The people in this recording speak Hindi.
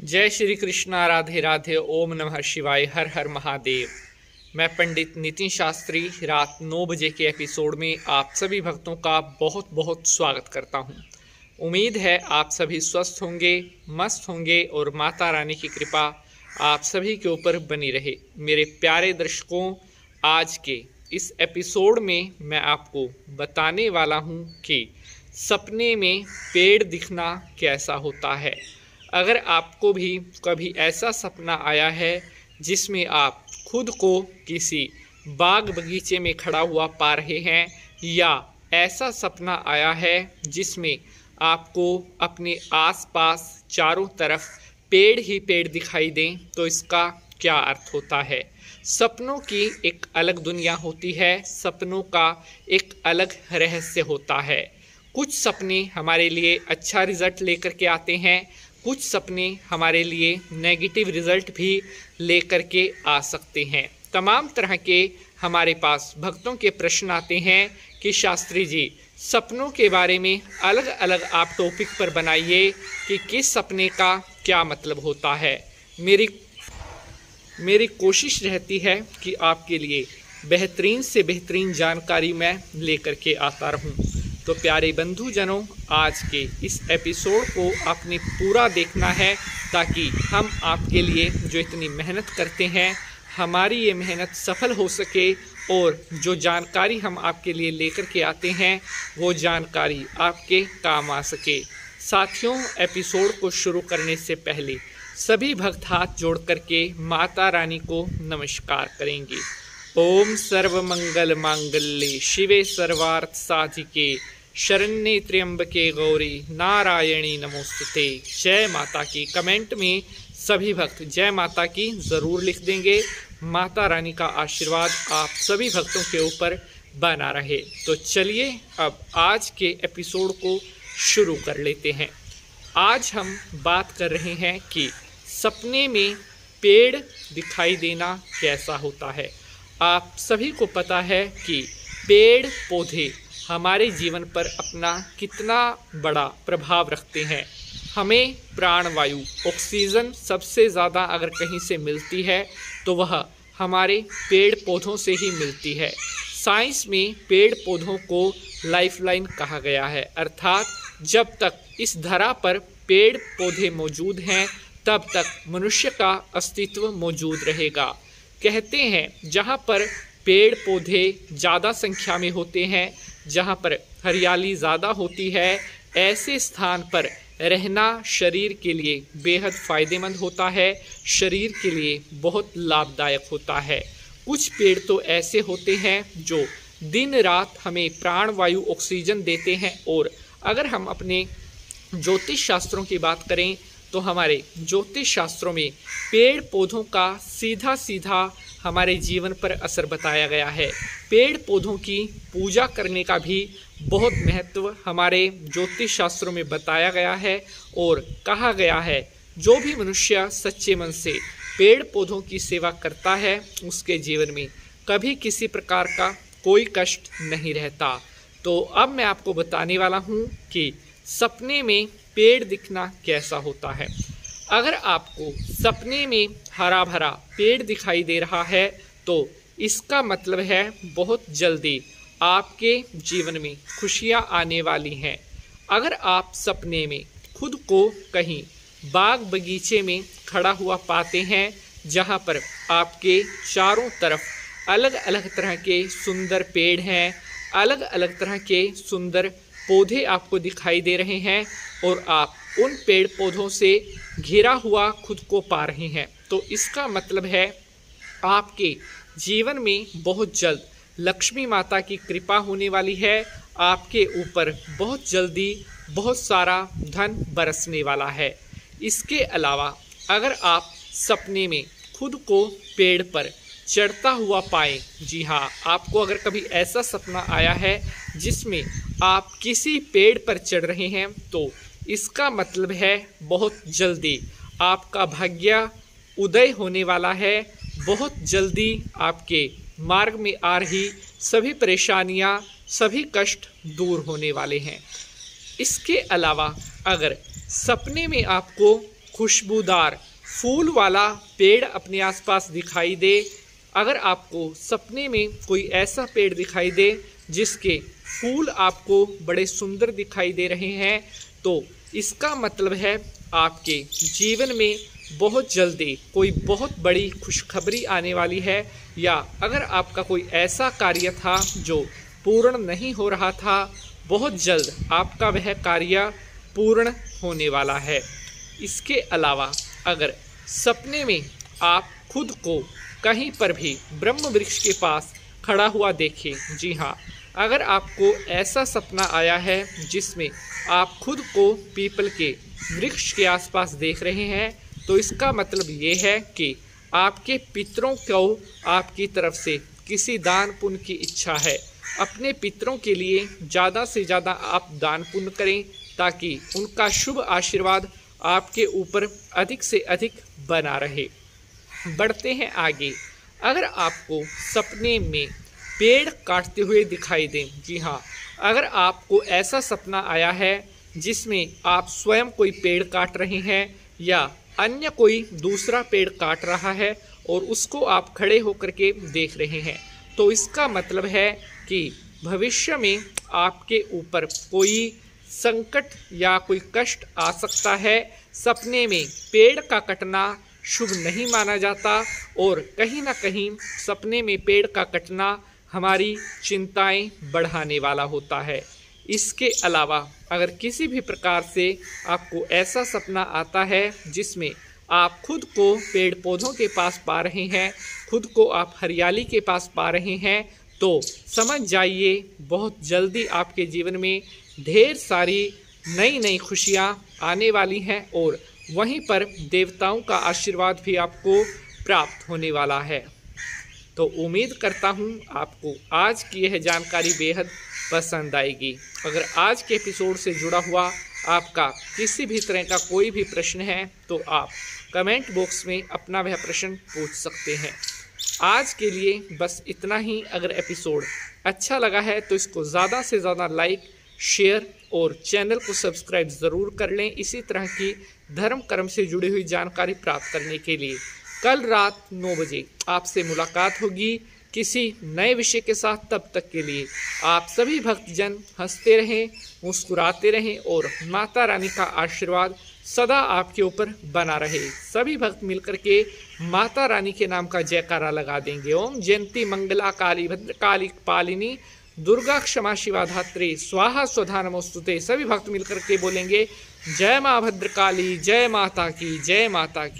जय श्री कृष्णा, राधे राधे, ओम नमः शिवाय, हर हर महादेव। मैं पंडित नितिन शास्त्री रात 9 बजे के एपिसोड में आप सभी भक्तों का बहुत बहुत स्वागत करता हूं। उम्मीद है आप सभी स्वस्थ होंगे, मस्त होंगे और माता रानी की कृपा आप सभी के ऊपर बनी रहे। मेरे प्यारे दर्शकों, आज के इस एपिसोड में मैं आपको बताने वाला हूं कि सपने में पेड़ दिखना कैसा होता है। अगर आपको भी कभी ऐसा सपना आया है जिसमें आप खुद को किसी बाग बगीचे में खड़ा हुआ पा रहे हैं, या ऐसा सपना आया है जिसमें आपको अपने आसपास चारों तरफ पेड़ ही पेड़ दिखाई दें, तो इसका क्या अर्थ होता है। सपनों की एक अलग दुनिया होती है, सपनों का एक अलग रहस्य होता है। कुछ सपने हमारे लिए अच्छा रिजल्ट लेकर के आते हैं, कुछ सपने हमारे लिए नेगेटिव रिजल्ट भी लेकर के आ सकते हैं। तमाम तरह के हमारे पास भक्तों के प्रश्न आते हैं कि शास्त्री जी, सपनों के बारे में अलग अलग आप टॉपिक पर बनाइए कि किस सपने का क्या मतलब होता है। मेरी कोशिश रहती है कि आपके लिए बेहतरीन से बेहतरीन जानकारी मैं लेकर के आता रहूं। तो प्यारे बंधुजनों, आज के इस एपिसोड को आपने पूरा देखना है, ताकि हम आपके लिए जो इतनी मेहनत करते हैं, हमारी ये मेहनत सफल हो सके और जो जानकारी हम आपके लिए लेकर के आते हैं वो जानकारी आपके काम आ सके। साथियों, एपिसोड को शुरू करने से पहले सभी भक्त हाथ जोड़ करके माता रानी को नमस्कार करेंगे। ओम सर्वमंगल मांगल्ये शिवे सर्वार्थ साधिके शरण्ये त्र्यंबके गौरी नारायणी नमोस्तुते। जय माता की कमेंट में सभी भक्त जय माता की ज़रूर लिख देंगे। माता रानी का आशीर्वाद आप सभी भक्तों के ऊपर बना रहे। तो चलिए अब आज के एपिसोड को शुरू कर लेते हैं। आज हम बात कर रहे हैं कि सपने में पेड़ दिखाई देना कैसा होता है। आप सभी को पता है कि पेड़ पौधे हमारे जीवन पर अपना कितना बड़ा प्रभाव रखते हैं। हमें प्राणवायु ऑक्सीजन सबसे ज़्यादा अगर कहीं से मिलती है तो वह हमारे पेड़ पौधों से ही मिलती है। साइंस में पेड़ पौधों को लाइफलाइन कहा गया है, अर्थात जब तक इस धरा पर पेड़ पौधे मौजूद हैं तब तक मनुष्य का अस्तित्व मौजूद रहेगा। कहते हैं जहाँ पर पेड़ पौधे ज़्यादा संख्या में होते हैं, जहाँ पर हरियाली ज़्यादा होती है, ऐसे स्थान पर रहना शरीर के लिए बेहद फ़ायदेमंद होता है, शरीर के लिए बहुत लाभदायक होता है। कुछ पेड़ तो ऐसे होते हैं जो दिन रात हमें प्राणवायु ऑक्सीजन देते हैं। और अगर हम अपने ज्योतिष शास्त्रों की बात करें तो हमारे ज्योतिष शास्त्रों में पेड़ पौधों का सीधा सीधा हमारे जीवन पर असर बताया गया है। पेड़ पौधों की पूजा करने का भी बहुत महत्व हमारे ज्योतिष शास्त्रों में बताया गया है और कहा गया है जो भी मनुष्य सच्चे मन से पेड़ पौधों की सेवा करता है उसके जीवन में कभी किसी प्रकार का कोई कष्ट नहीं रहता। तो अब मैं आपको बताने वाला हूँ कि सपने में पेड़ दिखना कैसा होता है। अगर आपको सपने में हरा भरा पेड़ दिखाई दे रहा है तो इसका मतलब है बहुत जल्दी आपके जीवन में खुशियां आने वाली हैं। अगर आप सपने में खुद को कहीं बाग बगीचे में खड़ा हुआ पाते हैं जहां पर आपके चारों तरफ अलग अलग तरह के सुंदर पेड़ हैं, अलग अलग तरह के सुंदर पौधे आपको दिखाई दे रहे हैं और आप उन पेड़ पौधों से घिरा हुआ खुद को पा रहे हैं, तो इसका मतलब है आपके जीवन में बहुत जल्द लक्ष्मी माता की कृपा होने वाली है। आपके ऊपर बहुत जल्दी बहुत सारा धन बरसने वाला है। इसके अलावा अगर आप सपने में खुद को पेड़ पर चढ़ता हुआ पाएं, जी हाँ, आपको अगर कभी ऐसा सपना आया है जिसमें आप किसी पेड़ पर चढ़ रहे हैं तो इसका मतलब है बहुत जल्दी आपका भाग्य उदय होने वाला है। बहुत जल्दी आपके मार्ग में आ रही सभी परेशानियां, सभी कष्ट दूर होने वाले हैं। इसके अलावा अगर सपने में आपको खुशबूदार फूल वाला पेड़ अपने आसपास दिखाई दे, अगर आपको सपने में कोई ऐसा पेड़ दिखाई दे जिसके फूल आपको बड़े सुंदर दिखाई दे रहे हैं, तो इसका मतलब है आपके जीवन में बहुत जल्दी कोई बहुत बड़ी खुशखबरी आने वाली है। या अगर आपका कोई ऐसा कार्य था जो पूर्ण नहीं हो रहा था, बहुत जल्द आपका वह कार्य पूर्ण होने वाला है। इसके अलावा अगर सपने में आप खुद को कहीं पर भी ब्रह्म वृक्ष के पास खड़ा हुआ देखें, जी हाँ, अगर आपको ऐसा सपना आया है जिसमें आप खुद को पीपल के वृक्ष के आसपास देख रहे हैं, तो इसका मतलब ये है कि आपके पितरों को आपकी तरफ से किसी दान पुण्य की इच्छा है। अपने पितरों के लिए ज़्यादा से ज़्यादा आप दान पुण्य करें ताकि उनका शुभ आशीर्वाद आपके ऊपर अधिक से अधिक बना रहे। बढ़ते हैं आगे। अगर आपको सपने में पेड़ काटते हुए दिखाई दें, जी हाँ, अगर आपको ऐसा सपना आया है जिसमें आप स्वयं कोई पेड़ काट रहे हैं या अन्य कोई दूसरा पेड़ काट रहा है और उसको आप खड़े होकर के देख रहे हैं, तो इसका मतलब है कि भविष्य में आपके ऊपर कोई संकट या कोई कष्ट आ सकता है। सपने में पेड़ का कटना शुभ नहीं माना जाता और कहीं ना कहीं सपने में पेड़ का कटना हमारी चिंताएं बढ़ाने वाला होता है। इसके अलावा अगर किसी भी प्रकार से आपको ऐसा सपना आता है जिसमें आप खुद को पेड़ पौधों के पास पा रहे हैं, खुद को आप हरियाली के पास पा रहे हैं, तो समझ जाइए बहुत जल्दी आपके जीवन में ढेर सारी नई नई खुशियां आने वाली हैं और वहीं पर देवताओं का आशीर्वाद भी आपको प्राप्त होने वाला है। तो उम्मीद करता हूँ आपको आज की यह जानकारी बेहद पसंद आएगी। अगर आज के एपिसोड से जुड़ा हुआ आपका किसी भी तरह का कोई भी प्रश्न है तो आप कमेंट बॉक्स में अपना वह प्रश्न पूछ सकते हैं। आज के लिए बस इतना ही। अगर एपिसोड अच्छा लगा है तो इसको ज़्यादा से ज़्यादा लाइक, शेयर और चैनल को सब्सक्राइब ज़रूर कर लें। इसी तरह की धर्म कर्म से जुड़ी हुई जानकारी प्राप्त करने के लिए कल रात 9 बजे आपसे मुलाकात होगी किसी नए विषय के साथ। तब तक के लिए आप सभी भक्तजन हंसते रहें, मुस्कुराते रहें और माता रानी का आशीर्वाद सदा आपके ऊपर बना रहे। सभी भक्त मिलकर के माता रानी के नाम का जयकारा लगा देंगे। ओम जयंती मंगला काली भद्रकाली पालिनी दुर्गा क्षमा शिवा धात्री स्वाहा स्वधा नमोस्तुते। सभी भक्त मिलकर के बोलेंगे जय माँ भद्रकाली, जय माता की, जय माता की।